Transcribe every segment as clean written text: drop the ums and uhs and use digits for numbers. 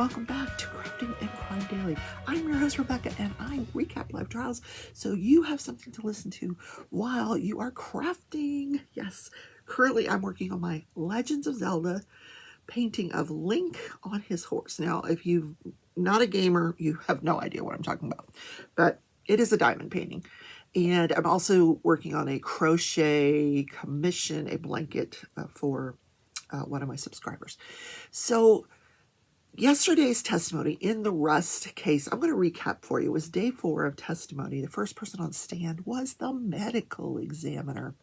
welcome back to Crafting and Crime Daily. I'm your host, Rebecca, and I recap live trials so you have something to listen to while you are crafting. Yes, currently I'm working on my Legends of Zelda painting of Link on his horse. Now, if you're not a gamer, you have no idea what I'm talking about, but it is a diamond painting. And I'm also working on a crochet commission, a blanket for one of my subscribers. So yesterday's testimony in the Rust case, I'm going to recap for you, was day 4 of testimony. The first person on stand was the medical examiner,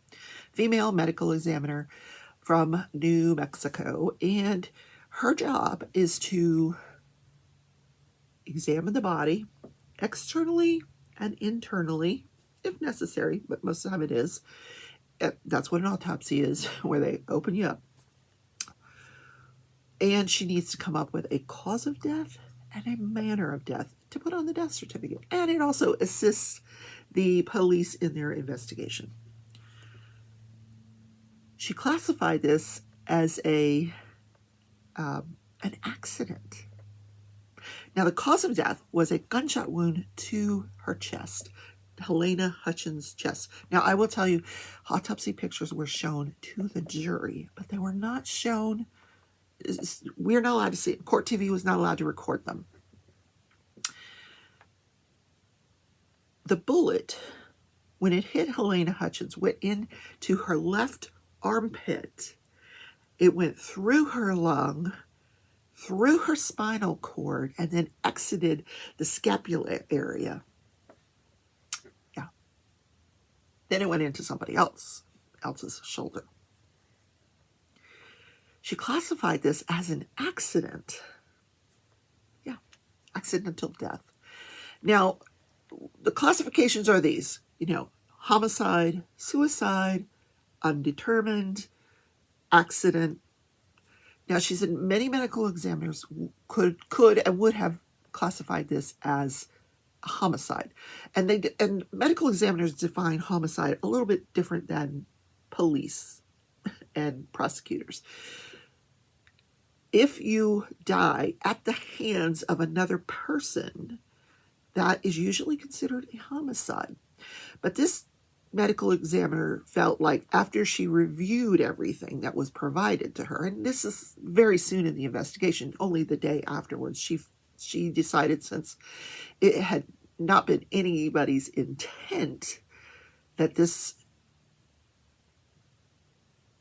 female medical examiner from New Mexico. And her job is to examine the body externally and internally, if necessary, but most of the time it is. That's what an autopsy is, where they open you up. And she needs to come up with a cause of death and a manner of death to put on the death certificate. And it also assists the police in their investigation. She classified this as an accident. Now, the cause of death was a gunshot wound to her chest, Helayna Hutchins' chest. Now, I will tell you, autopsy pictures were shown to the jury, but they were not shown. We're not allowed to see it. Court TV was not allowed to record them. The bullet, when it hit Helayna Hutchins, went into her left armpit. It went through her lung, through her spinal cord, and then exited the scapula area. Yeah. Then it went into somebody else's shoulder. She classified this as an accident. Yeah, accidental death. Now, the classifications are these, homicide, suicide, undetermined, accident. Now, she said many medical examiners could and would have classified this as a homicide. And medical examiners define homicide a little bit different than police and prosecutors. If you die at the hands of another person, that is usually considered a homicide. But this medical examiner felt like after she reviewed everything that was provided to her, and this is very soon in the investigation, only the day afterwards, she decided, since it had not been anybody's intent that this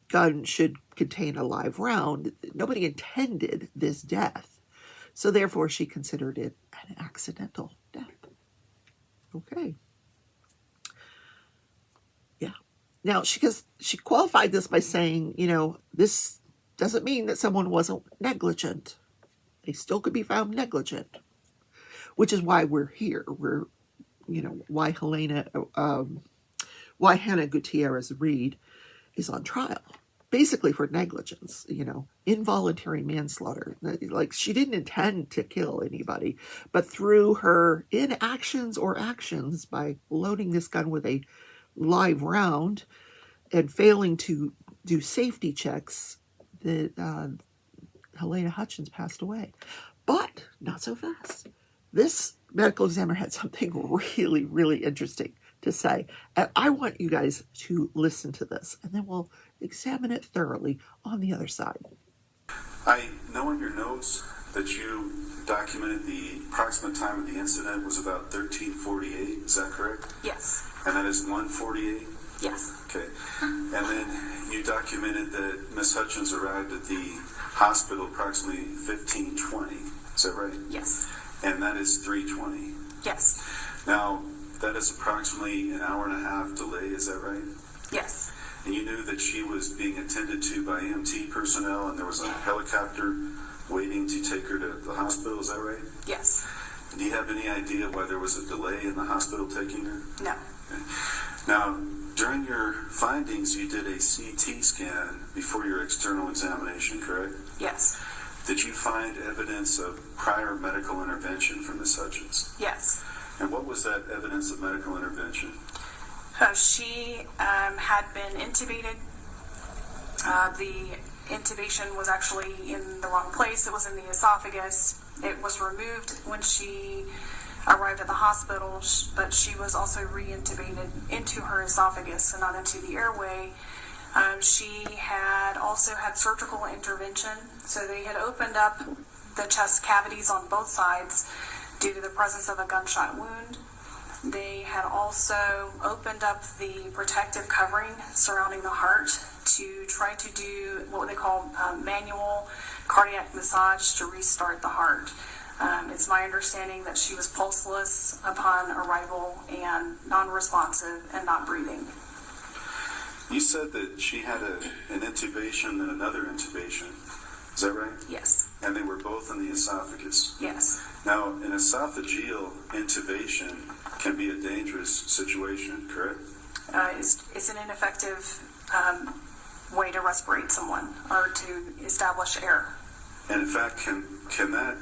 gun should contain a live round, nobody intended this death. So therefore, she considered it an accidental death. Okay. Yeah. Now, she qualified this by saying, this doesn't mean that someone wasn't negligent. They still could be found negligent, which is why we're here. We're, why Hannah Gutierrez Reed is on trial. Basically for negligence, involuntary manslaughter. Like, she didn't intend to kill anybody, but through her inactions or actions by loading this gun with a live round and failing to do safety checks, that Helayna Hutchins passed away. But not so fast. This medical examiner had something really, really interesting to say. And I want you guys to listen to this, and then we'll examine it thoroughly on the other side. I know in your notes that you documented the approximate time of the incident was about 13:48. Is that correct? Yes. And that is 1:48? Yes. Okay. And then you documented that Miss Hutchins arrived at the hospital approximately 15:20. Is that right? Yes. And that is 3:20. Yes. Now, that is approximately an hour and a half delay. Is that right? Yes. And you knew that she was being attended to by EMT personnel, and there was a helicopter waiting to take her to the hospital. Is that right? Yes. Do you have any idea why there was a delay in the hospital taking her? No. Okay. Now, during your findings, you did a CT scan before your external examination, correct? Yes. Did you find evidence of prior medical intervention from Ms. Hutchins? Yes. And what was that evidence of medical intervention? She had been intubated. The intubation was actually in the wrong place. It was in the esophagus. It was removed when she arrived at the hospital, but she was also re-intubated into her esophagus and not into the airway. She had also had surgical intervention, so they had opened up the chest cavities on both sides due to the presence of a gunshot wound. They had also opened up the protective covering surrounding the heart to try to do what they call manual cardiac massage to restart the heart. It's my understanding that she was pulseless upon arrival and non-responsive and not breathing. You said that she had an intubation and another intubation. Is that right? Yes. And they were both in the esophagus. Yes. Now, an esophageal intubation can be a dangerous situation, correct? It's an ineffective way to respirate someone or to establish air. And in fact, can that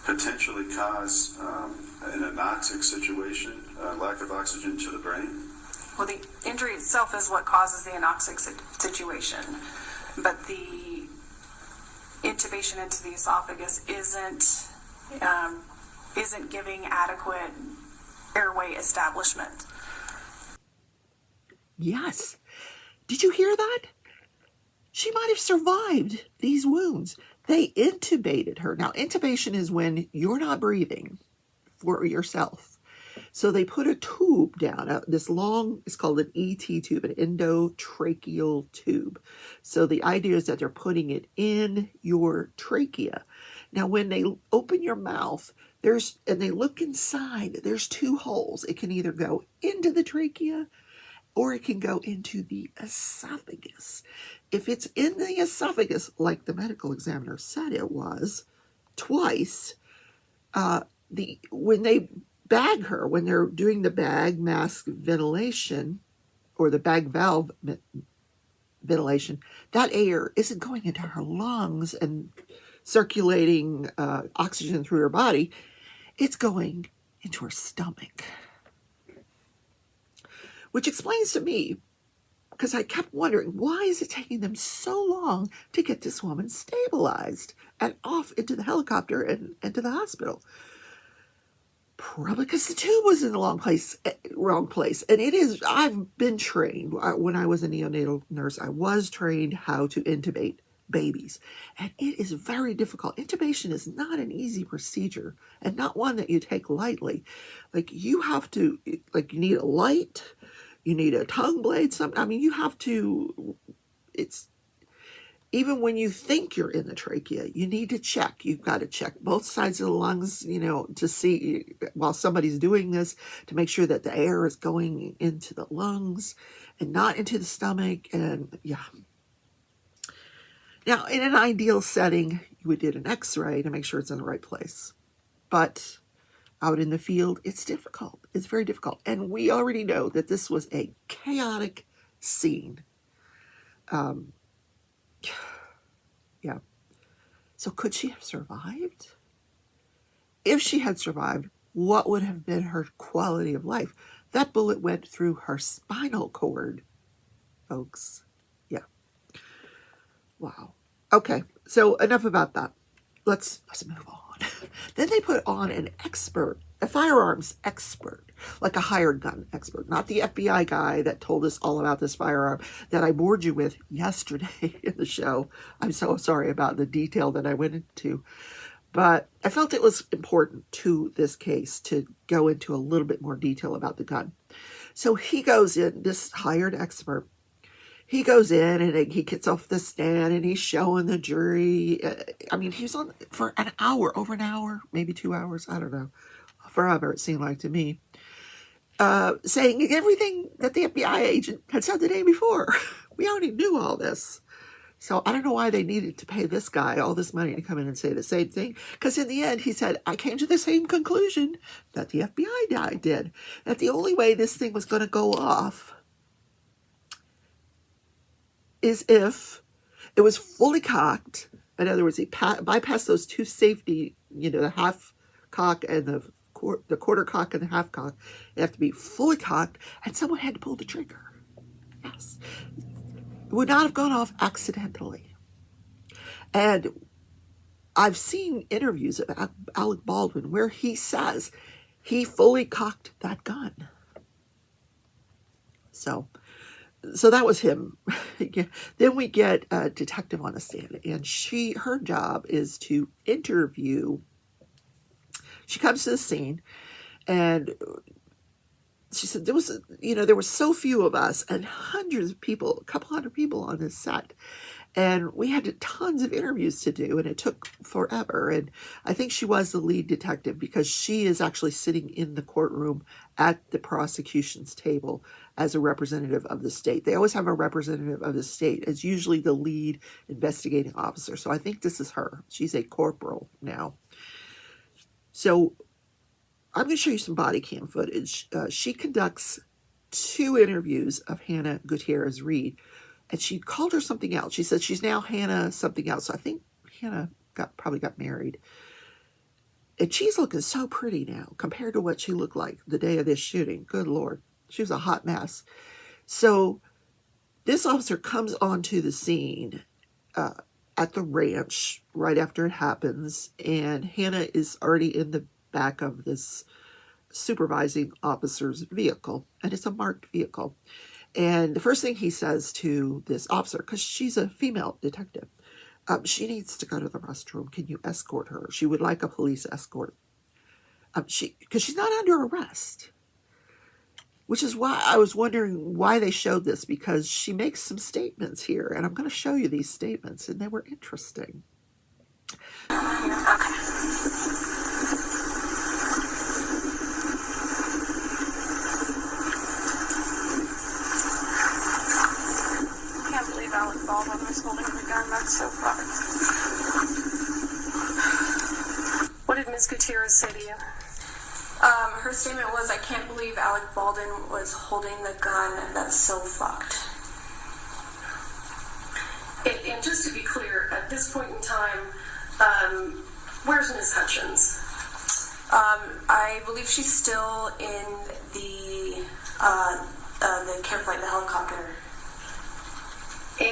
potentially cause an anoxic situation, lack of oxygen to the brain? Well, the injury itself is what causes the anoxic situation, but the intubation into the esophagus isn't giving adequate airway establishment. Yes. Did you hear that? She might have survived these wounds. They intubated her. Now, intubation is when you're not breathing for yourself. So they put a tube down, this long, it's called an ET tube, an endotracheal tube. So the idea is that they're putting it in your trachea. Now, when they open your mouth, and they look inside, there's two holes. It can either go into the trachea or it can go into the esophagus. If it's in the esophagus, like the medical examiner said it was, twice, when they bag her, when they're doing the bag mask ventilation or the bag valve ventilation, that air isn't going into her lungs and circulating oxygen through her body. It's going into her stomach. Which explains to me, because I kept wondering, why is it taking them so long to get this woman stabilized and off into the helicopter and to the hospital? Probably because the tube was in the wrong place. And it is, I've been trained. When I was a neonatal nurse, I was trained how to intubate babies. And it is very difficult. Intubation is not an easy procedure and not one that you take lightly. You have to, you need a light, you need a tongue blade, you have to, even when you think you're in the trachea, you need to check. You've got to check both sides of the lungs, to see while somebody's doing this, to make sure that the air is going into the lungs and not into the stomach. And yeah. Now, in an ideal setting, you would do an x-ray to make sure it's in the right place. But out in the field, it's difficult. It's very difficult. And we already know that this was a chaotic scene. Yeah. So could she have survived? If she had survived, what would have been her quality of life? That bullet went through her spinal cord, folks. Yeah. Wow. Okay. So enough about that. Let's move on. Then they put on an expert, a firearms expert, like a hired gun expert, not the FBI guy that told us all about this firearm that I bored you with yesterday in the show. I'm so sorry about the detail that I went into, but I felt it was important to this case to go into a little bit more detail about the gun. So he goes in, this hired expert, he goes in and he gets off the stand and he's showing the jury. He was on for an hour, over an hour, maybe 2 hours. I don't know. Forever, it seemed like to me. Saying everything that the FBI agent had said the day before. We already knew all this. So I don't know why they needed to pay this guy all this money to come in and say the same thing. Because in the end, he said, I came to the same conclusion that the FBI guy did. That the only way this thing was going to go off is if it was fully cocked. In other words, he bypassed those two safety, the half cock and the quarter cock and the half cock. They have to be fully cocked, and someone had to pull the trigger. Yes. It would not have gone off accidentally. And I've seen interviews of Alec Baldwin where he says he fully cocked that gun. So that was him. Then we get a detective on the stand, and her job is to interview. She comes to the scene, and she said there were so few of us and hundreds of people, a couple hundred people on this set. And we had tons of interviews to do, and it took forever. And I think she was the lead detective because she is actually sitting in the courtroom at the prosecution's table as a representative of the state. They always have a representative of the state as usually the lead investigating officer. So I think this is her. She's a corporal now. So I'm going to show you some body cam footage. She conducts 2 interviews of Hannah Gutierrez Reed. And she called her something else. She said she's now Hannah something else. So I think Hannah probably got married. And she's looking so pretty now compared to what she looked like the day of this shooting. Good Lord. She was a hot mess. So this officer comes onto the scene at the ranch right after it happens. And Hannah is already in the back of this supervising officer's vehicle. And it's a marked vehicle. And the first thing he says to this officer, because she's a female detective, she needs to go to the restroom. Can you escort her? She would like a police escort. Because she's not under arrest. Which is why I was wondering why they showed this, because she makes some statements here. And I'm going to show you these statements, and they were interesting. Okay. Alec Baldwin was holding the gun. That's so fucked. What did Ms. Gutierrez say to you? Her statement was, I can't believe Alec Baldwin was holding the gun. That's so fucked. And just to be clear, at this point in time, where's Ms. Hutchins? I believe she's still in the care flight, the helicopter. And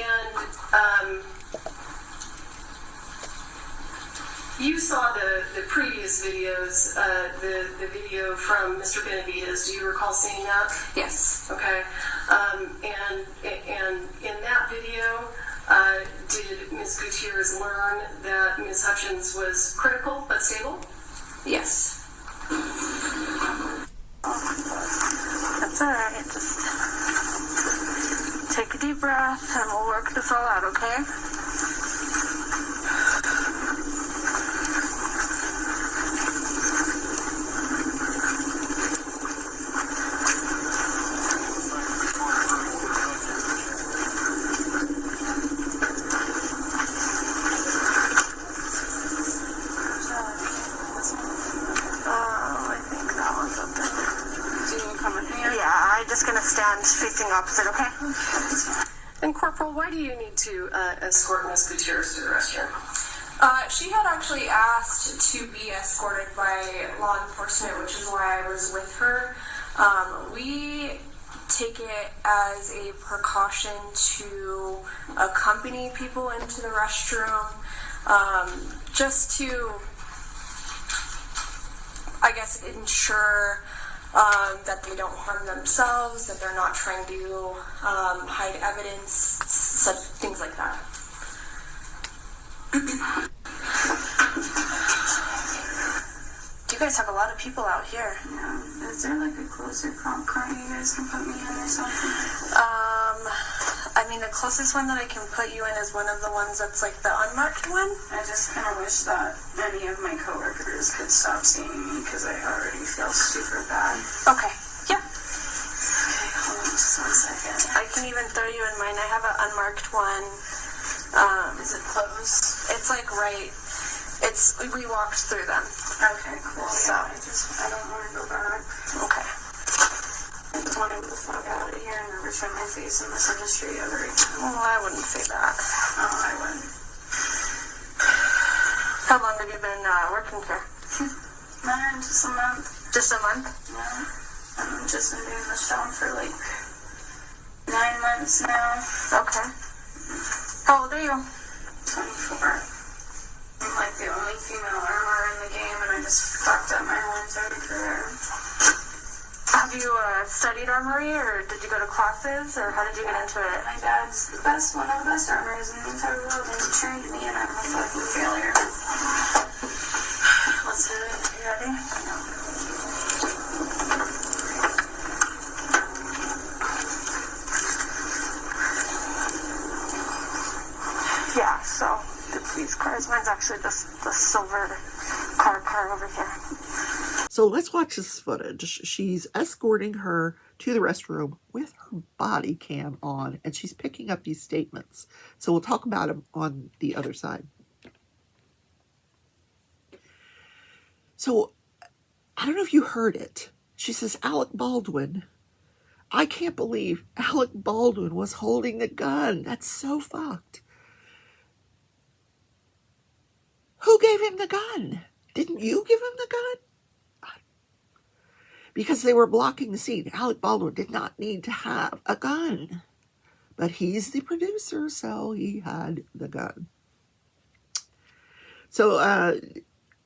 you saw the previous videos, the video from Mr. Benavides. Do you recall seeing that? Yes. Okay. And in that video, did Ms. Gutierrez learn that Ms. Hutchins was critical but stable? Yes. That's alright, just take a deep breath and we'll work this all out, okay? Facing opposite, okay? And Corporal, why do you need to escort Ms. Gutierrez to the restroom? She had actually asked to be escorted by law enforcement, which is why I was with her. We take it as a precaution to accompany people into the restroom, just to, I guess, ensure that they don't harm themselves, that they're not trying to hide evidence, such things like that. You guys have a lot of people out here. Yeah. Is there like a closer comp car you guys can put me in or something? I mean, the closest one that I can put you in is one of the ones that's like the unmarked one. I just kind of wish that any of my coworkers could stop seeing me because I already feel super bad. Okay. Yeah. Okay, hold on just 1 second. I can even throw you in mine. I have an unmarked one. Is it closed? It's like right. We walked through them. Okay, cool. So. Yeah, I don't want to go back. Okay. I just want to get the fuck out of here and never show my face in this industry ever again. Well, I wouldn't say that. Oh, I wouldn't. How long have you been working here? Just a month. Just a month? Yeah. I've just been doing this job for like 9 months now. Okay. How old are you? 24. I'm like the only female armor in the game, and I just fucked up my whole entire career. Have you studied armory, or did you go to classes, or how did you get into it? My dad's one of the best armorers in the entire world, and he trained me, and I'm a fucking failure. Let's do it. You ready? Yeah, so it's these cars. Mine's actually the silver car over here. So let's watch this footage. She's escorting her to the restroom with her body cam on, and she's picking up these statements. So we'll talk about them on the other side. So I don't know if you heard it. She says, Alec Baldwin. I can't believe Alec Baldwin was holding the gun. That's so fucked. Who gave him the gun? Didn't you give him the gun? Because they were blocking the scene. Alec Baldwin did not need to have a gun. But he's the producer, so he had the gun. So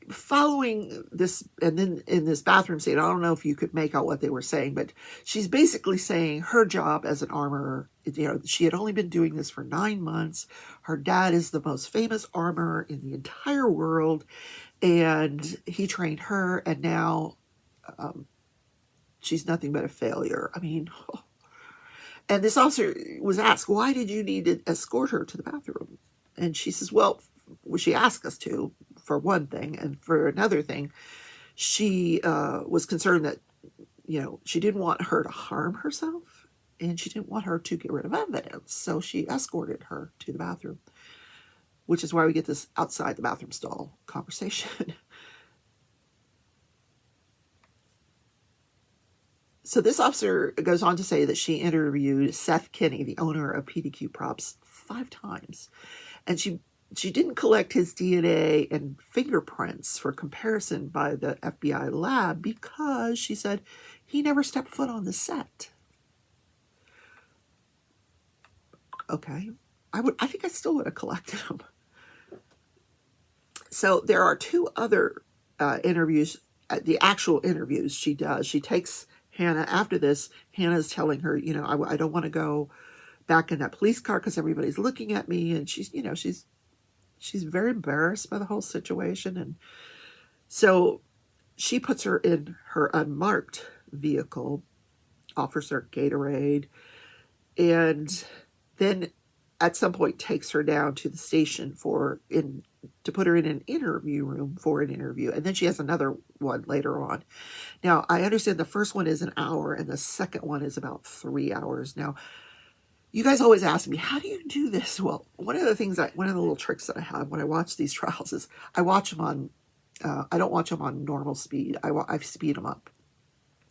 following this, and then in this bathroom scene, I don't know if you could make out what they were saying, but she's basically saying her job as an armorer, you know, she had only been doing this for 9 months. Her dad is the most famous armorer in the entire world, and he trained her, and now she's nothing but a failure. I mean, and this officer was asked, why did you need to escort her to the bathroom? And she says, well, she asked us to, for one thing. And for another thing, she was concerned that, you know, she didn't want her to harm herself, and she didn't want her to get rid of evidence. So she escorted her to the bathroom, which is why we get this outside the bathroom stall conversation. So this officer goes on to say that she interviewed Seth Kinney, the owner of PDQ Props, 5 times. And she didn't collect his DNA and fingerprints for comparison by the FBI lab because she said he never stepped foot on the set. Okay. I think I still would have collected them. So there are 2 other interviews, the actual interviews she does. She takes Hannah, after this, Hannah's telling her, you know, I don't want to go back in that police car because everybody's looking at me. And she's, you know, she's very embarrassed by the whole situation. And so she puts her in her unmarked vehicle, offers her Gatorade, and then at some point takes her down to the station to put her in an interview room for an interview. And then she has another one later on. Now, I understand the first one is an hour and the second one is about 3 hours. Now, you guys always ask me, how do you do this? Well, one of the little tricks that I have when I watch these trials is I watch them on, I don't watch them on normal speed. I speed them up.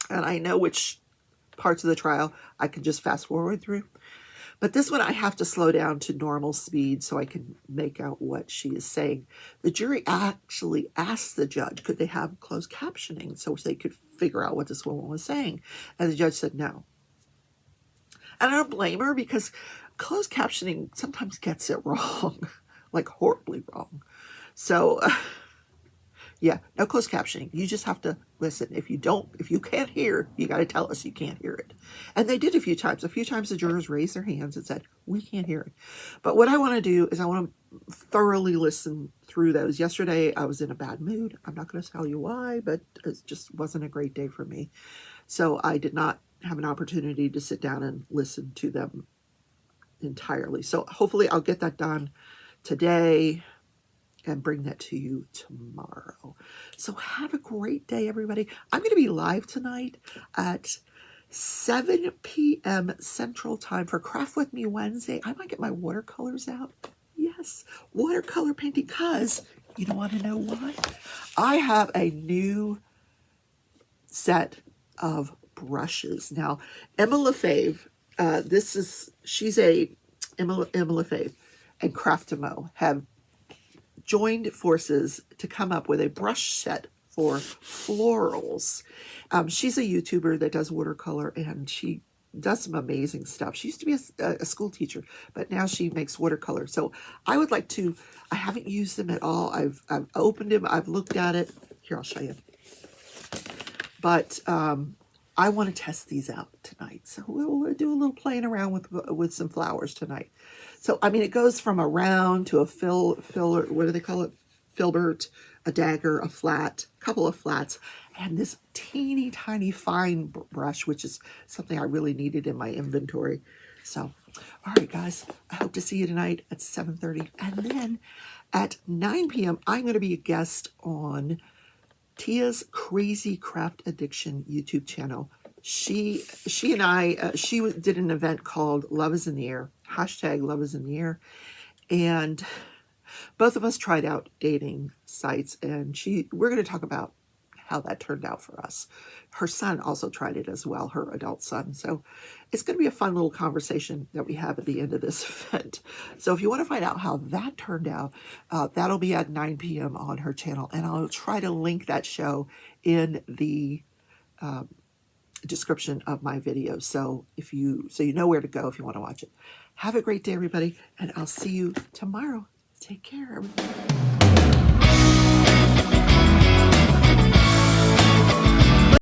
And I know which parts of the trial I can just fast forward through. But this one I have to slow down to normal speed so I can make out what she is saying. The jury actually asked the judge, could they have closed captioning so they could figure out what this woman was saying? And the judge said no. And I don't blame her because closed captioning sometimes gets it wrong, like horribly wrong. So, yeah, no closed captioning. You just have to listen. If you can't hear, you got to tell us you can't hear it. And they did a few times. A few times the jurors raised their hands and said, we can't hear it. But what I want to do is I want to thoroughly listen through those. Yesterday, I was in a bad mood. I'm not going to tell you why, but it just wasn't a great day for me. So I did not have an opportunity to sit down and listen to them entirely. So hopefully I'll get that done today and bring that to you tomorrow. So have a great day, everybody. I'm going to be live tonight at 7 p.m. Central Time for Craft With Me Wednesday. I might get my watercolors out. Yes, watercolor painting, because you don't want to know why? I have a new set of brushes. Now, Emma Lefebvre, she's Emma Lefebvre and Craftamo have joined forces to come up with a brush set for florals. She's a YouTuber that does watercolor, and she does some amazing stuff. She used to be a school teacher, but now she makes watercolor. So I would like to, I haven't used them at all. I've opened them, I've looked at it. Here, I'll show you. But I want to test these out tonight. So we'll do a little playing around with some flowers tonight. So, I mean, it goes from a round to a filler, what do they call it? Filbert, a dagger, a flat, a couple of flats, and this teeny tiny fine brush, which is something I really needed in my inventory. So, all right, guys, I hope to see you tonight at 7:30. And then at 9 p.m., I'm going to be a guest on Tia's Crazy Craft Addiction YouTube channel. She and I, she did an event called Love is in the Air, hashtag Love is in the Air. And both of us tried out dating sites, and we're going to talk about how that turned out for us. Her son also tried it as well, her adult son. So it's going to be a fun little conversation that we have at the end of this event. So if you want to find out how that turned out, that'll be at 9 p.m. on her channel. And I'll try to link that show in the description of my video. So you know where to go if you want to watch it. Have a great day, everybody. And I'll see you tomorrow. Take care, everybody.